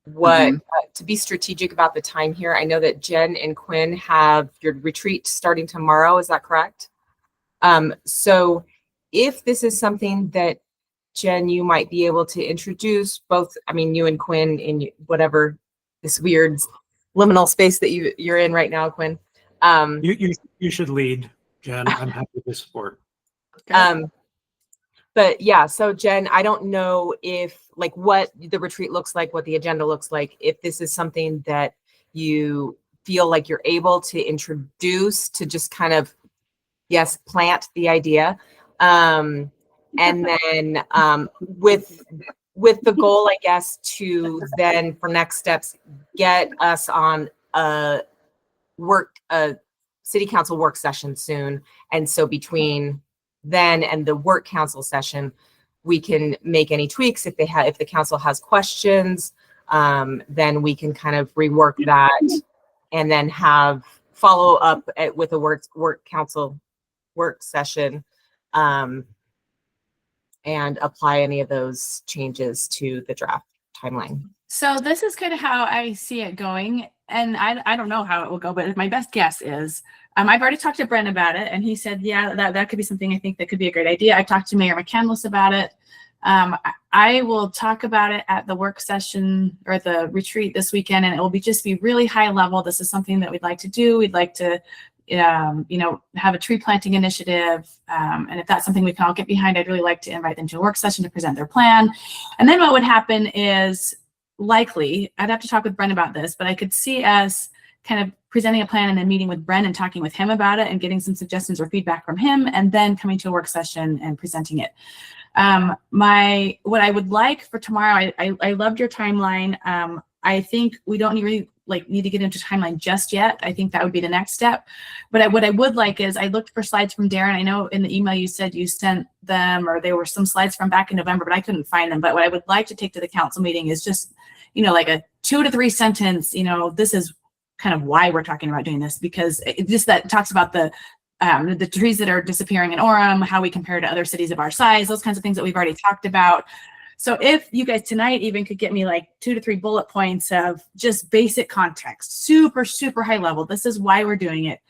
What, to be strategic about the time here, I know that Jenn and Quinn have your retreat starting tomorrow. Is that correct? So if this is something that Jenn, you might be able to introduce both, I mean, you and Quinn in whatever this weird liminal space that you're in right now, Quinn. You should lead, Jen. I'm happy to support. But yeah, so Jenn, I don't know if like what the retreat looks like, what the agenda looks like, if this is something that you feel like you're able to introduce to just kind of, yes, plant the idea. And then with the goal, I guess, to then for next steps, get us on a city council work session soon. And so between then and the work council session, we can make any tweaks if the council has questions, then we can kind of rework that and then have follow up with a work council work session, and apply any of those changes to the draft timeline. So this is kind of how I see it going. And I don't know how it will go, but my best guess is, I've already talked to Brent about it, and he said, yeah, that could be something I think that could be a great idea. I talked to Mayor Mecham about it. I will talk about it at the work session or the retreat this weekend, and it will just be really high level. This is something that we'd like to do. We'd like to, have a tree planting initiative. And if that's something we can all get behind, I'd really like to invite them to a work session to present their plan. And then what would happen is, likely, I'd have to talk with Brent about this, but I could see us kind of presenting a plan and then meeting with Brent and talking with him about it and getting some suggestions or feedback from him, and then coming to a work session and presenting it. What I would like for tomorrow, I loved your timeline. I think we don't need to get into timeline just yet. I think that would be the next step. But what I would like is, I looked for slides from Darren. I know in the email you said you sent them, or there were some slides from back in November, but I couldn't find them. But what I would like to take to the council meeting is just, like a 2 to 3 sentence, this is kind of why we're talking about doing this, because it just that talks about the trees that are disappearing in Orem, how we compare to other cities of our size, those kinds of things that we've already talked about. So if you guys tonight even could get me like 2 to 3 bullet points of just basic context, super, super high level. This is why we're doing it.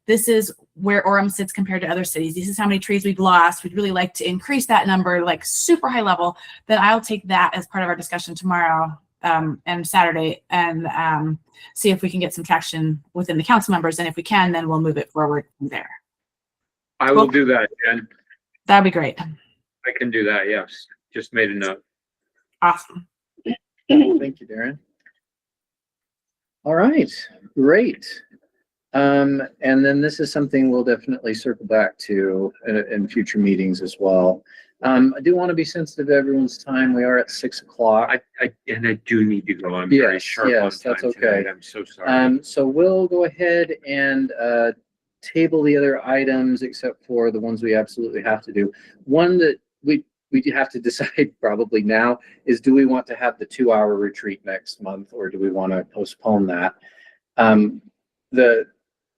This is where Orem sits compared to other cities. This is how many trees we've lost. We'd really like to increase that number, like super high level. Then I'll take that as part of our discussion tomorrow and Saturday, and see if we can get some traction within the council members. And if we can, then we'll move it forward from there. I will do that, Jen. That'd be great. I can do that. Yes. Just made a note. Awesome. Thank you, Darren. All right, great. And then this is something we'll definitely circle back to in future meetings as well. I do want to be sensitive to everyone's time. We are at 6 o'clock. I do need to go. I'm very sharp on time. That's okay. Tonight. I'm so sorry. So we'll go ahead and table the other items except for the ones we absolutely have to do. One that we have to decide probably now is, do we want to have the 2-hour retreat next month, or do we want to postpone that?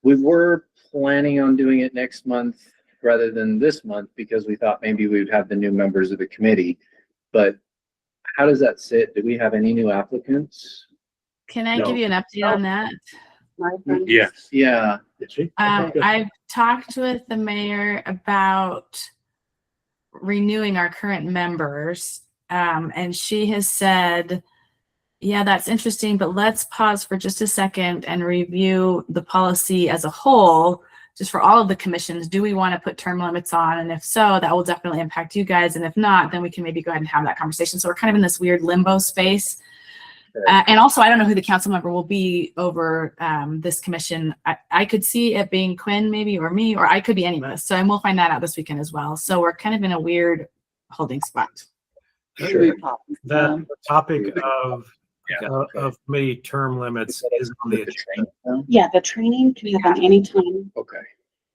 We were planning on doing it next month rather than this month, because we thought maybe we would have the new members of the committee. But how does that sit? Do we have any new applicants? Can I give you an update on that? Yes. Yeah. I've talked with the mayor about renewing our current members, and she has said, yeah, that's interesting, but let's pause for just a second and review the policy as a whole, just for all of the commissions. Do we want to put term limits on? And if so, that will definitely impact you guys. And if not, then we can maybe go ahead and have that conversation. So we're kind of in this weird limbo space. And also, I don't know who the council member will be over this commission. I could see it being Quinn maybe, or me, or I could be any of us. So, and we'll find that out this weekend as well. So we're kind of in a weird holding spot. Sure. The topic of committee term limits is on the agenda. Yeah, the training can happen anytime. Okay.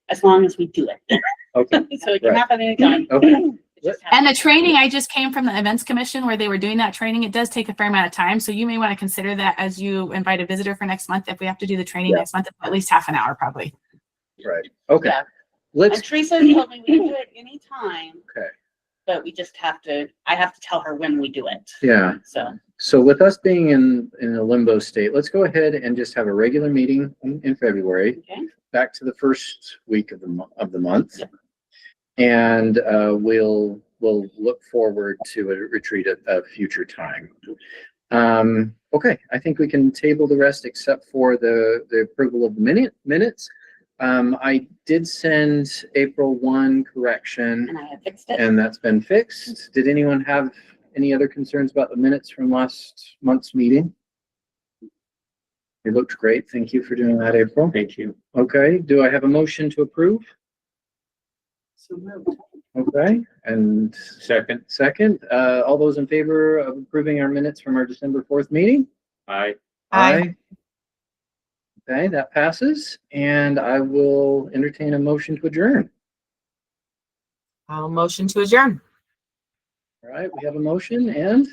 As long as we do it. Okay. So it can happen anytime. Okay. And the training, I just came from the events commission where they were doing that training. It does take a fair amount of time. So you may want to consider that as you invite a visitor for next month. If we have to do the training next month, at least half an hour, probably. Right. Okay. Yeah. Let's. And Teresa told me we can do it anytime. Okay. But we just have to, I have to tell her when we do it. Yeah. So with us being in a limbo state, let's go ahead and just have a regular meeting in February. Okay. Back to the first week of the month. Yep. And we'll look forward to a retreat at a future time. Okay, I think we can table the rest except for the approval of the minutes. I did send April 1 correction, And I have fixed it. and that's been fixed. Did anyone have any other concerns about the minutes from last month's meeting? It looked great. Thank you for doing that, April. Thank you. Okay, do I have a motion to approve? So moved. Okay, and Second, all those in favor of approving our minutes from our December 4th meeting? aye. Aye. Okay, that passes, and I will entertain a motion to adjourn. I'll motion to adjourn. All right, we have a motion and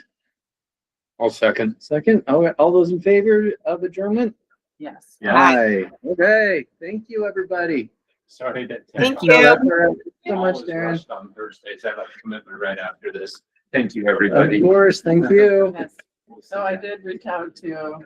I'll second. second. All those in favor of adjournment? Yes. Yeah. Aye. Okay, thank you, everybody. Sorry that. Thank No, you. that's all right. Thank you so much, Always Darren. rushed on Thursdays. I have a commitment right after this. Thank you, Of everybody. course, thank you. Yes. So I did reach out to